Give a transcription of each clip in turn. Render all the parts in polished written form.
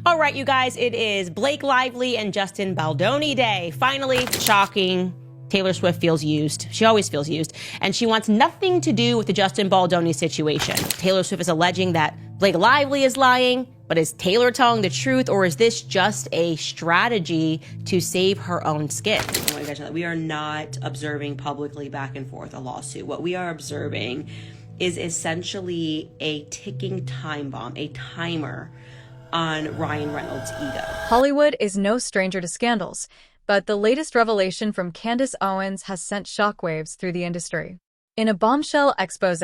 All right, you guys, it is Blake Lively and Justin Baldoni Day. Finally, shocking. Taylor Swift feels used. She always feels used. And she wants nothing to do with the Justin Baldoni situation. Taylor Swift is alleging that Blake Lively is lying, but is Taylor telling the truth, or is this just a strategy to save her own skin? I want you guys to know that we are not observing publicly back and forth a lawsuit. What we are observing is essentially a ticking time bomb, a timer on Ryan Reynolds' ego. Hollywood is no stranger to scandals, but the latest revelation from Candace Owens has sent shockwaves through the industry. In a bombshell expose,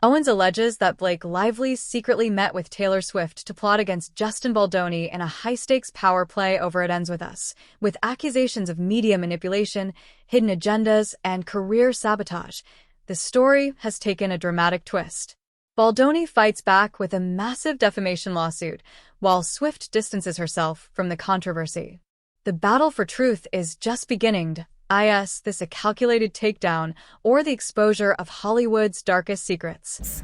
Owens alleges that Blake Lively secretly met with Taylor Swift to plot against Justin Baldoni in a high-stakes power play over It Ends With Us, with accusations of media manipulation, hidden agendas, and career sabotage. The story has taken a dramatic twist. Baldoni fights back with a massive defamation lawsuit, while Swift distances herself from the controversy. The battle for truth is just beginning. Is this a calculated takedown or the exposure of Hollywood's darkest secrets?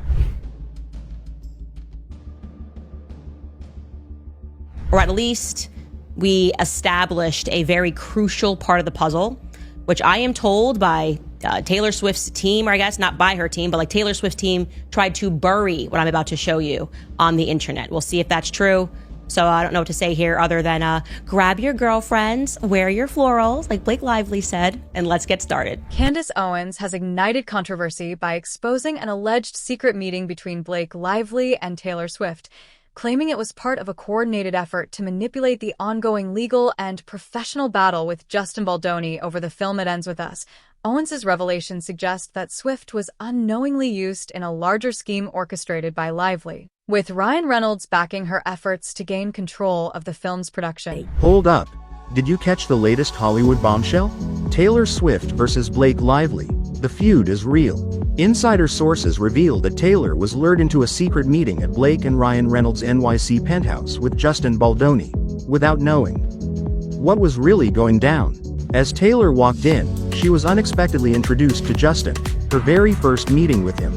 Or at least we established a very crucial part of the puzzle, which I am told by Taylor Swift's team, or I guess not by her team, but like Taylor Swift's team tried to bury what I'm about to show you on the internet. We'll see if that's true. So I don't know what to say here other than grab your girlfriends, wear your florals, like Blake Lively said, and let's get started. Candace Owens has ignited controversy by exposing an alleged secret meeting between Blake Lively and Taylor Swift, claiming it was part of a coordinated effort to manipulate the ongoing legal and professional battle with Justin Baldoni over the film It Ends With Us. Owens' revelation suggests that Swift was unknowingly used in a larger scheme orchestrated by Lively, with Ryan Reynolds backing her efforts to gain control of the film's production. Hold up. Did you catch the latest Hollywood bombshell? Taylor Swift versus Blake Lively. The feud is real. Insider sources reveal that Taylor was lured into a secret meeting at Blake and Ryan Reynolds' NYC penthouse with Justin Baldoni, without knowing what was really going down. As Taylor walked in, she was unexpectedly introduced to Justin, her very first meeting with him.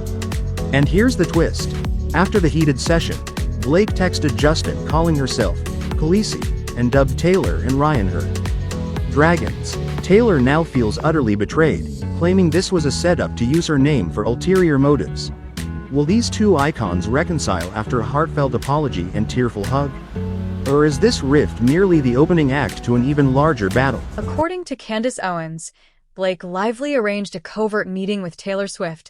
And here's the twist. After the heated session, Blake texted Justin calling herself Khaleesi and dubbed Taylor and Ryan her dragons. Taylor now feels utterly betrayed, claiming this was a setup to use her name for ulterior motives. Will these two icons reconcile after a heartfelt apology and tearful hug? Or is this rift merely the opening act to an even larger battle? According to Candace Owens, Blake Lively arranged a covert meeting with Taylor Swift,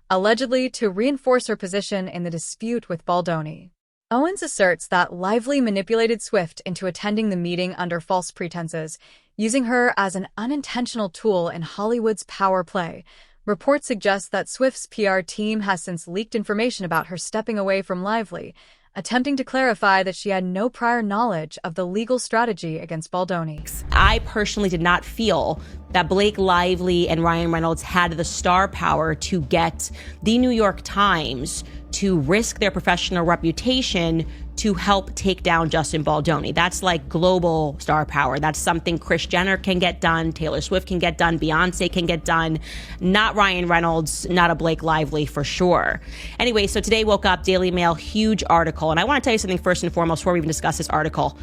allegedly to reinforce her position in the dispute with Baldoni. Owens asserts that Lively manipulated Swift into attending the meeting under false pretenses, using her as an unintentional tool in Hollywood's power play. Reports suggest that Swift's PR team has since leaked information about her stepping away from Lively, attempting to clarify that she had no prior knowledge of the legal strategy against Baldoni. I personally did not feel that Blake Lively and Ryan Reynolds had the star power to get the New York Times to risk their professional reputation to help take down Justin Baldoni. That's like global star power. That's something Kris Jenner can get done, Taylor Swift can get done, Beyonce can get done. Not Ryan Reynolds, not a Blake Lively for sure. Anyway, so today woke up, Daily Mail, huge article. And I want to tell you something first and foremost before we even discuss this article.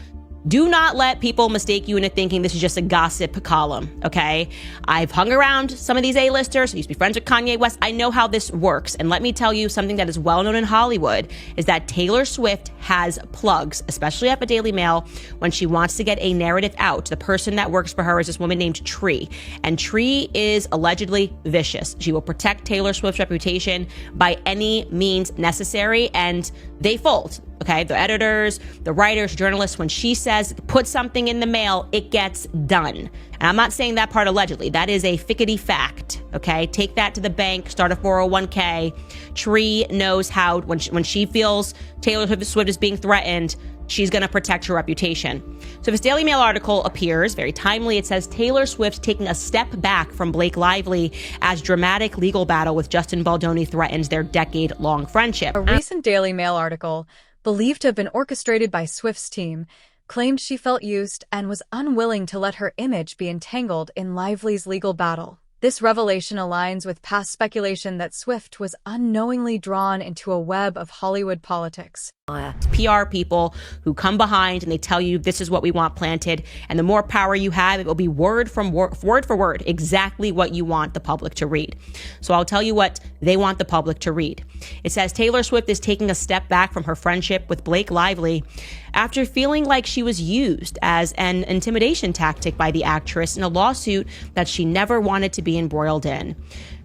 Do not let people mistake you into thinking this is just a gossip column, okay? I've hung around some of these A-listers. I used to be friends with Kanye West. I know how this works. And let me tell you something that is well known in Hollywood is that Taylor Swift has plugs, especially at the Daily Mail, when she wants to get a narrative out. The person that works for her is this woman named Tree. And Tree is allegedly vicious. She will protect Taylor Swift's reputation by any means necessary, and they fold. Okay, the editors, the writers, journalists, when she says put something in the mail, it gets done. And I'm not saying that part allegedly. That is a fickety fact. Okay, take that to the bank, start a 401k. Tree knows how, when she feels Taylor Swift is being threatened, she's going to protect her reputation. So this Daily Mail article appears very timely. It says Taylor Swift taking a step back from Blake Lively as dramatic legal battle with Justin Baldoni threatens their decade-long friendship. A recent Daily Mail article, believed to have been orchestrated by Swift's team, claimed she felt used and was unwilling to let her image be entangled in Lively's legal battle. This revelation aligns with past speculation that Swift was unknowingly drawn into a web of Hollywood politics. PR people who come behind and they tell you this is what we want planted, and the more power you have, it will be word for word exactly what you want the public to read. So I'll tell you what they want the public to read. It says Taylor Swift is taking a step back from her friendship with Blake Lively after feeling like she was used as an intimidation tactic by the actress in a lawsuit that she never wanted to be embroiled in.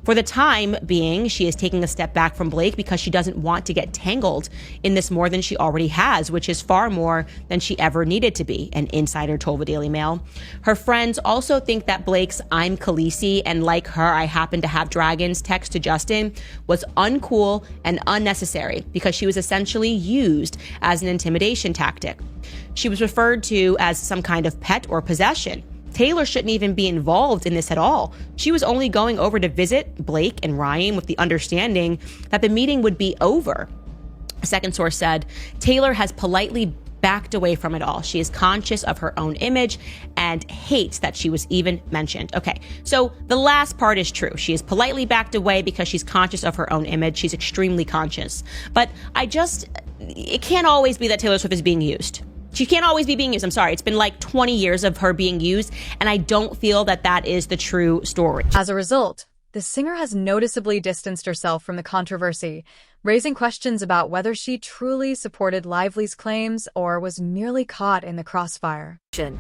For the time being, she is taking a step back from Blake because she doesn't want to get tangled in this more than she already has, which is far more than she ever needed to be, an insider told the Daily Mail. Her friends also think that Blake's "I'm Khaleesi and like her, I happen to have dragons" text to Justin was uncool and unnecessary because she was essentially used as an intimidation tactic. She was referred to as some kind of pet or possession. Taylor shouldn't even be involved in this at all. She was only going over to visit Blake and Ryan with the understanding that the meeting would be over. A second source said, Taylor has politely backed away from it all. She is conscious of her own image and hates that she was even mentioned. Okay, so the last part is true. She is politely backed away because she's conscious of her own image. She's extremely conscious. But it can't always be that Taylor Swift is being used. She can't always be being used. I'm sorry. It's been like 20 years of her being used, and I don't feel that that is the true story. As a result, the singer has noticeably distanced herself from the controversy, raising questions about whether she truly supported Lively's claims or was merely caught in the crossfire.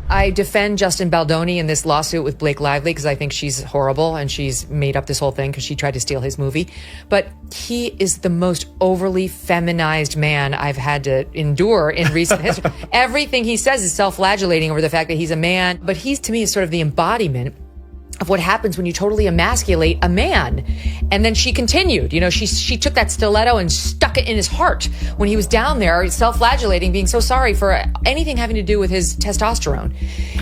I defend Justin Baldoni in this lawsuit with Blake Lively because I think she's horrible and she's made up this whole thing because she tried to steal his movie. But he is the most overly feminized man I've had to endure in recent history. Everything he says is self-flagellating over the fact that he's a man. But he's, to me, is sort of the embodiment of what happens when you totally emasculate a man. And then she continued, she took that stiletto and stuck it in his heart when he was down there self-flagellating, being so sorry for anything having to do with his testosterone.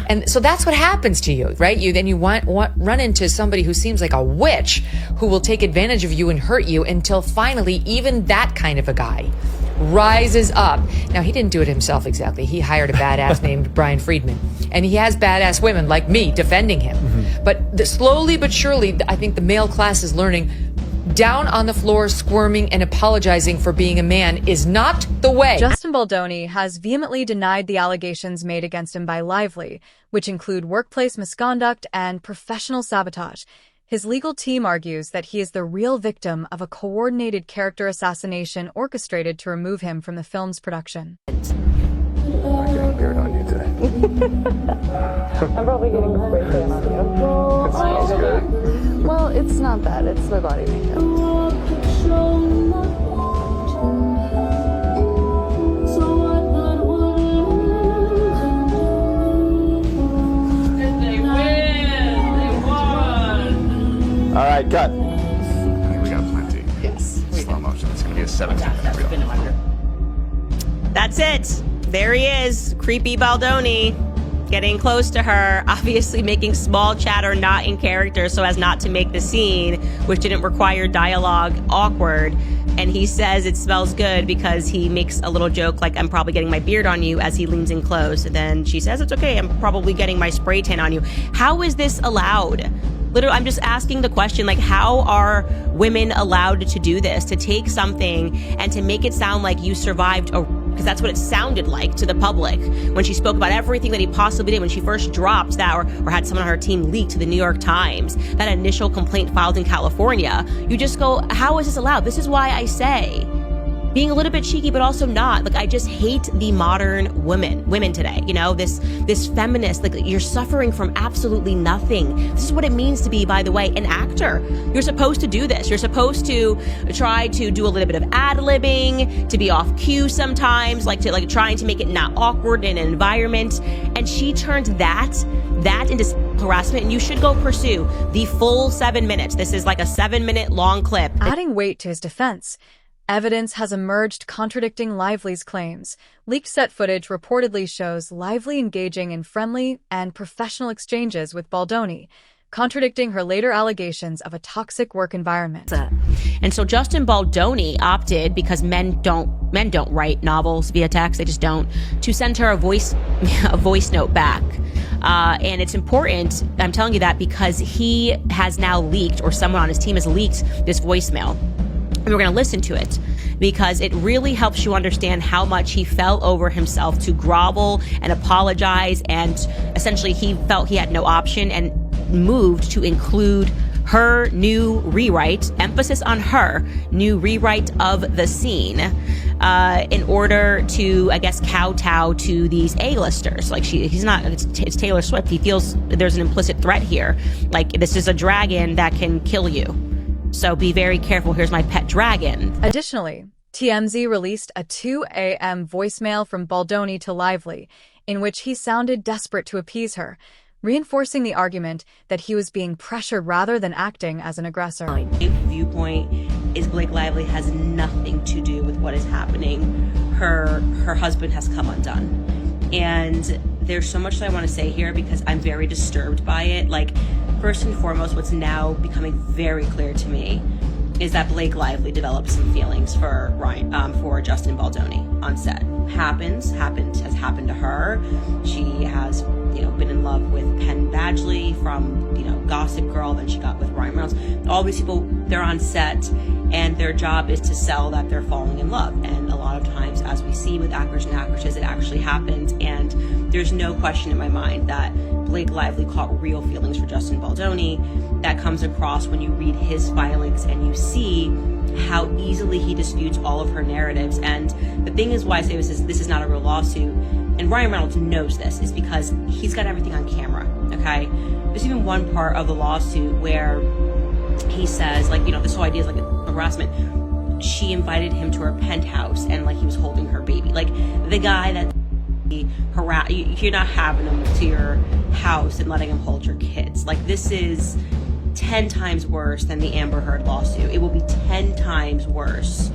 And so that's what happens to you, right? You run into somebody who seems like a witch who will take advantage of you and hurt you until finally even that kind of a guy rises up. Now, he didn't do it himself exactly. He hired a badass named Brian Friedman. And he has badass women like me defending him. Mm-hmm. But slowly but surely, I think the male class is learning down on the floor, squirming and apologizing for being a man is not the way. Justin Baldoni has vehemently denied the allegations made against him by Lively, which include workplace misconduct and professional sabotage. His legal team argues that he is the real victim of a coordinated character assassination orchestrated to remove him from the film's production. I'm getting beard on you today. I'm probably getting spray tan on you. It smells good. Well, it's not bad. It's my body makeup. All right, cut. I think we got plenty. Yes. Slow motion. It's going to be a 17-minute reel. That's it. There he is, creepy Baldoni, getting close to her, obviously making small chatter not in character so as not to make the scene, which didn't require dialogue, awkward. And he says it smells good because he makes a little joke like, I'm probably getting my beard on you, as he leans in close. And then she says, it's okay, I'm probably getting my spray tan on you. How is this allowed? Literally, I'm just asking the question, like, how are women allowed to do this, to take something and to make it sound like you survived because that's what it sounded like to the public when she spoke about everything that he possibly did when she first dropped that or had someone on her team leak to the New York Times, that initial complaint filed in California. You just go, how is this allowed? This is why I say being a little bit cheeky, but also not. Like, I just hate the modern women today. This feminist, like, you're suffering from absolutely nothing. This is what it means to be, by the way, an actor. You're supposed to do this. You're supposed to try to do a little bit of ad-libbing, to be off cue sometimes, trying to make it not awkward in an environment. And she turned that into harassment, and you should go pursue the full 7 minutes. This is like a 7-minute long clip. Adding weight to his defense, evidence has emerged contradicting Lively's claims. Leaked set footage reportedly shows Lively engaging in friendly and professional exchanges with Baldoni, contradicting her later allegations of a toxic work environment. And so Justin Baldoni opted, because men don't write novels via text, they just don't, to send her a voice note back. And it's important, I'm telling you that, because he has now leaked, or someone on his team has leaked this voicemail. And we're going to listen to it. because it really helps you understand how much he fell over himself to grovel and apologize, and essentially he felt he had no option and moved to include her new rewrite, emphasis on her new rewrite of the scene, in order to, I guess, kowtow to these A-listers. Like it's Taylor Swift. He feels there's an implicit threat here. Like, this is a dragon that can kill you. So be very careful. Here's my pet dragon. Additionally, TMZ released a 2 a.m. voicemail from Baldoni to Lively, in which he sounded desperate to appease her, reinforcing the argument that he was being pressured rather than acting as an aggressor. My viewpoint is Blake Lively has nothing to do with what is happening. Her husband has come undone. And there's so much that I want to say here because I'm very disturbed by it. Like, first and foremost, what's now becoming very clear to me is that Blake Lively developed some feelings for Justin Baldoni on set. Has happened to her. She has, been in love with Penn Badgley from, Gossip Girl, then she got with Ryan Reynolds. All these people, they're on set, and their job is to sell that they're falling in love. And a lot of times, as we see with actors and actresses, it actually happens. And there's no question in my mind that Blake Lively caught real feelings for Justin Baldoni. That comes across when you read his filings and you see how easily he disputes all of her narratives. And the thing is, why I say this is not a real lawsuit, and Ryan Reynolds knows this, is because he's got everything on camera, okay? There's even one part of the lawsuit where he says, this whole idea is like a harassment. She invited him to her penthouse and he was holding her baby. Like, the guy that you're not having him to your house and letting him hold your kids. Like, this is 10 times worse than the Amber Heard lawsuit. It will be 10 times worse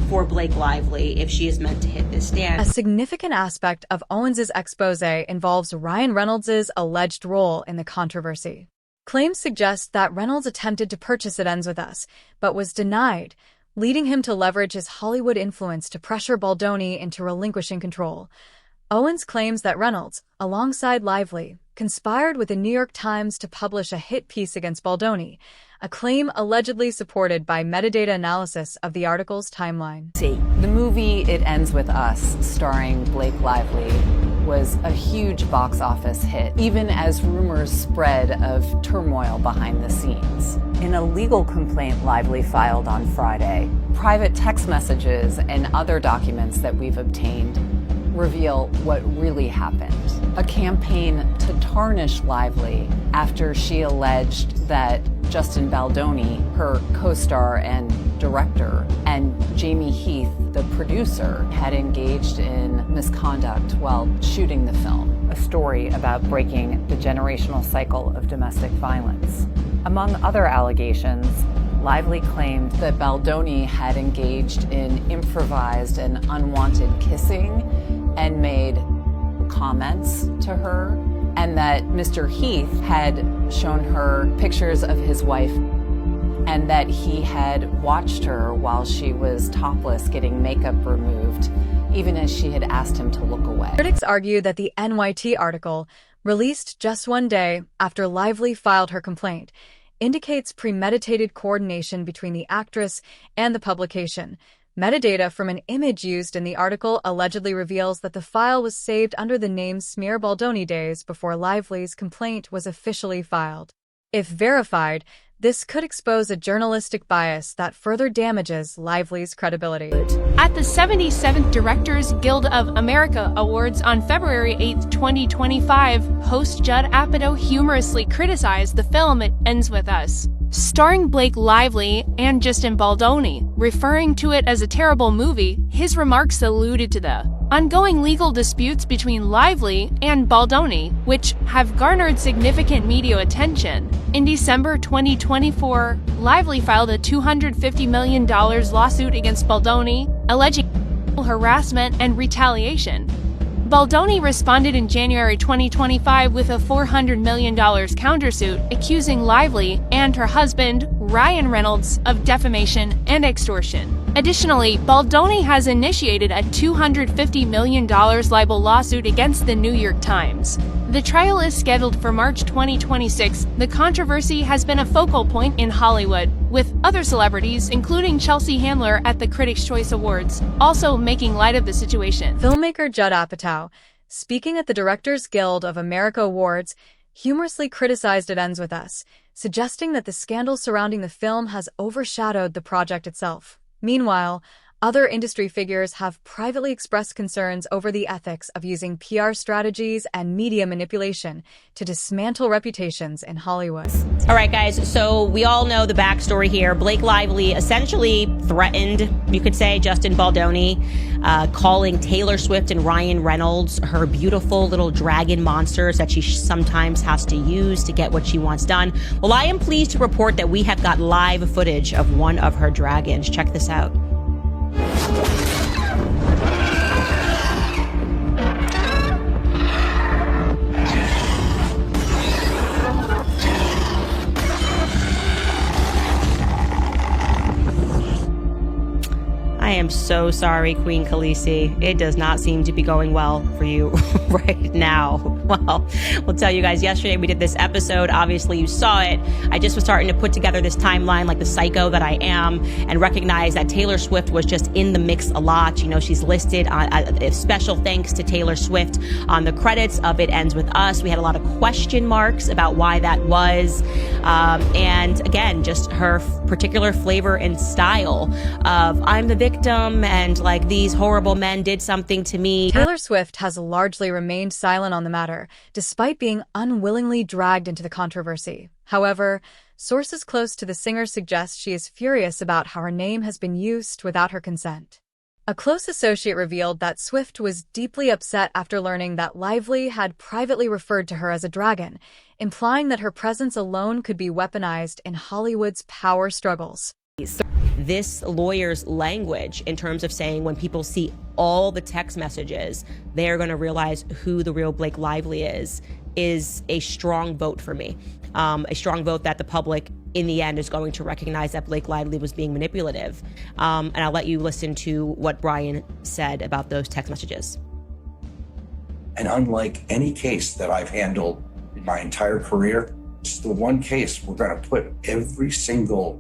for Blake Lively if she is meant to hit this stand. A significant aspect of Owens' expose involves Ryan Reynolds' alleged role in the controversy. Claims suggest that Reynolds attempted to purchase It Ends With Us, but was denied, leading him to leverage his Hollywood influence to pressure Baldoni into relinquishing control. Owens claims that Reynolds, alongside Lively, conspired with the New York Times to publish a hit piece against Baldoni, a claim allegedly supported by metadata analysis of the article's timeline. The movie It Ends With Us, starring Blake Lively, was a huge box office hit, even as rumors spread of turmoil behind the scenes. In a legal complaint Lively filed on Friday, private text messages and other documents that we've obtained reveal what really happened. A campaign to tarnish Lively after she alleged that Justin Baldoni, her co-star and director, and Jamie Heath, the producer, had engaged in misconduct while shooting the film. A story about breaking the generational cycle of domestic violence. Among other allegations, Lively claimed that Baldoni had engaged in improvised and unwanted kissing and made comments to her, and that Mr. Heath had shown her pictures of his wife and that he had watched her while she was topless getting makeup removed, even as she had asked him to look away. Critics argue that the NYT article, released just one day after Lively filed her complaint, indicates premeditated coordination between the actress and the publication. Metadata from an image used in the article allegedly reveals that the file was saved under the name Smear Baldoni days before Lively's complaint was officially filed. If verified, this could expose a journalistic bias that further damages Lively's credibility. At the 77th Directors Guild of America Awards on February 8, 2025, host Judd Apatow humorously criticized the film It Ends With Us, starring Blake Lively and Justin Baldoni. Referring to it as a terrible movie, his remarks alluded to the ongoing legal disputes between Lively and Baldoni, which have garnered significant media attention. In December 2024, Lively filed a $250 million lawsuit against Baldoni, alleging harassment and retaliation. Baldoni responded in January 2025 with a $400 million countersuit, accusing Lively and her husband, Ryan Reynolds, of defamation and extortion. Additionally, Baldoni has initiated a $250 million libel lawsuit against the New York Times. The trial is scheduled for March 2026. The controversy has been a focal point in Hollywood, with other celebrities, including Chelsea Handler at the Critics' Choice Awards, also making light of the situation. Filmmaker Judd Apatow, speaking at the Directors Guild of America Awards, humorously criticized It Ends With Us, suggesting that the scandal surrounding the film has overshadowed the project itself. Meanwhile, other industry figures have privately expressed concerns over the ethics of using PR strategies and media manipulation to dismantle reputations in Hollywood. All right, guys, so we all know the backstory here. Blake Lively essentially threatened, you could say, Justin Baldoni, calling Taylor Swift and Ryan Reynolds her beautiful little dragon monsters that she sometimes has to use to get what she wants done. Well, I am pleased to report that we have got live footage of one of her dragons. Check this out. I am so sorry, Queen Khaleesi. It does not seem to be going well for you right now. Well, we'll tell you guys, yesterday we did this episode. Obviously, you saw it. I just was starting to put together this timeline like the psycho that I am and recognize that Taylor Swift was just in the mix a lot. You know, she's listed on special thanks to Taylor Swift on the credits of It Ends With Us. We had a lot of question marks about why that was. And again, just her particular flavor and style of I'm the victim and like these horrible men did something to me. Taylor Swift has largely remained silent on the matter, despite being unwillingly dragged into the controversy. However, sources close to the singer suggest she is furious about how her name has been used without her consent. A close associate revealed that Swift was deeply upset after learning that Lively had privately referred to her as a dragon, implying that her presence alone could be weaponized in Hollywood's power struggles. This lawyer's language in terms of saying when people see all the text messages, they're going to realize who the real Blake Lively is a strong vote for me. A strong vote that the public in the end is going to recognize that Blake Lively was being manipulative. And I'll let you listen to what Brian said about those text messages. And unlike any case that I've handled in my entire career, it's the one case we're going to put every single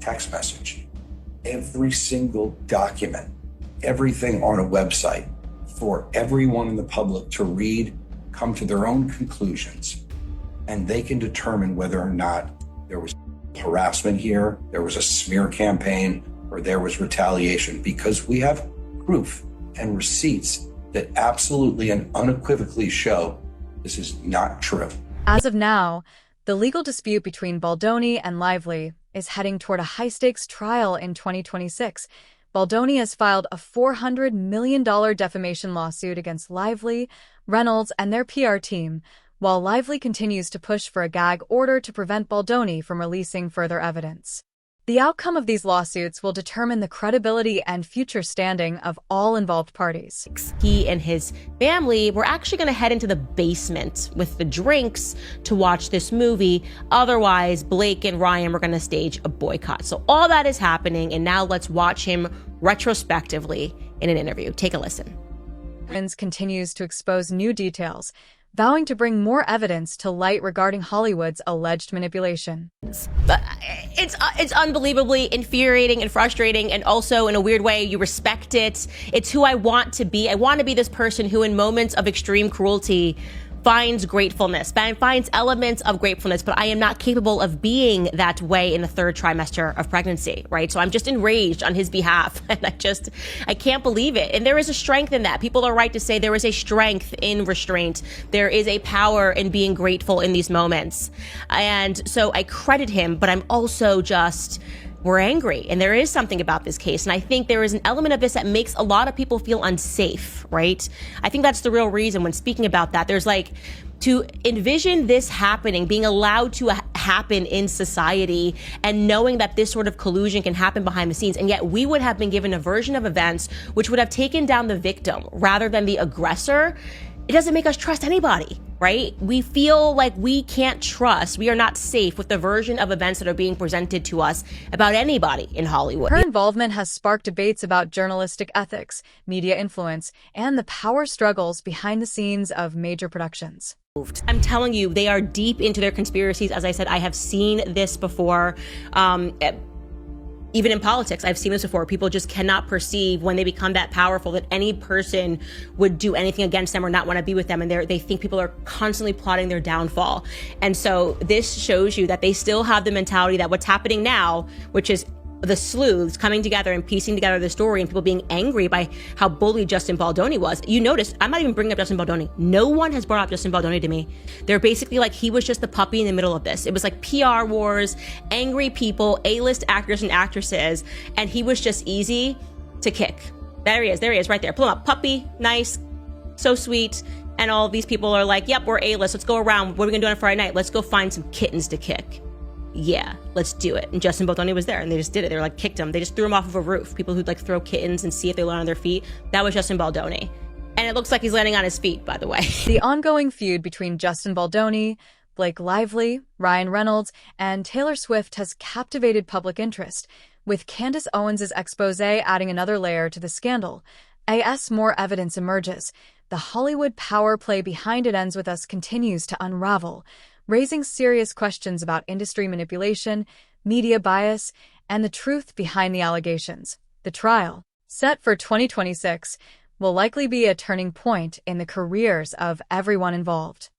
text message, every single document, everything on a website for everyone in the public to read, come to their own conclusions, and they can determine whether or not there was harassment here, there was a smear campaign, or there was retaliation, because we have proof and receipts that absolutely and unequivocally show this is not true. As of now, the legal dispute between Baldoni and Lively is heading toward a high-stakes trial in 2026. Baldoni has filed a $400 million defamation lawsuit against Lively, Reynolds, and their PR team, while Lively continues to push for a gag order to prevent Baldoni from releasing further evidence. The outcome of these lawsuits will determine the credibility and future standing of all involved parties. He and his family were actually going to head into the basement with the drinks to watch this movie. Otherwise, Blake and Ryan were going to stage a boycott. So all that is happening, and now let's watch him retrospectively in an interview. Take a listen. Owens continues to expose new details, vowing to bring more evidence to light regarding Hollywood's alleged manipulation. It's unbelievably infuriating and frustrating, and also in a weird way, you respect it. It's who I want to be. I want to be this person who in moments of extreme cruelty finds gratefulness, finds elements of gratefulness, but I am not capable of being that way in the third trimester of pregnancy, right? So I'm just enraged on his behalf, and I can't believe it. And there is a strength in that. People are right to say there is a strength in restraint. There is a power in being grateful in these moments. And so I credit him, but I'm also we're angry, and there is something about this case, and I think there is an element of this that makes a lot of people feel unsafe, right? I think that's the real reason when speaking about that. There's to envision this happening, being allowed to happen in society, and knowing that this sort of collusion can happen behind the scenes, and yet we would have been given a version of events which would have taken down the victim rather than the aggressor. It doesn't make us trust anybody, right? We feel like we can't trust, we are not safe with the version of events that are being presented to us about anybody in Hollywood. Her involvement has sparked debates about journalistic ethics, media influence, and the power struggles behind the scenes of major productions. I'm telling you, they are deep into their conspiracies. As I said, I have seen this before. Even in politics, I've seen this before. People just cannot perceive when they become that powerful that any person would do anything against them or not want to be with them. And they think people are constantly plotting their downfall. And so this shows you that they still have the mentality that what's happening now, which is the sleuths coming together and piecing together the story and people being angry by how bullied Justin Baldoni was. You notice, I'm not even bringing up Justin Baldoni. No one has brought up Justin Baldoni to me. They're basically like, he was just the puppy in the middle of this. It was like PR wars, angry people, A-list actors and actresses, and he was just easy to kick. There he is, right there. Pull him up. Puppy, nice, so sweet. And all these people are like, yep, we're A-list. Let's go around. What are we gonna do on a Friday night? Let's go find some kittens to kick. Yeah, let's do it. And Justin Baldoni was there and they just did it. They were like, kicked him. They just threw him off of a roof. People who'd like throw kittens and see if they land on their feet. That was Justin Baldoni. And it looks like he's landing on his feet, by the way. The ongoing feud between Justin Baldoni, Blake Lively, Ryan Reynolds, and Taylor Swift has captivated public interest, with Candace Owens' expose adding another layer to the scandal. As more evidence emerges, the Hollywood power play behind It Ends With Us continues to unravel, raising serious questions about industry manipulation, media bias, and the truth behind the allegations. The trial, set for 2026, will likely be a turning point in the careers of everyone involved.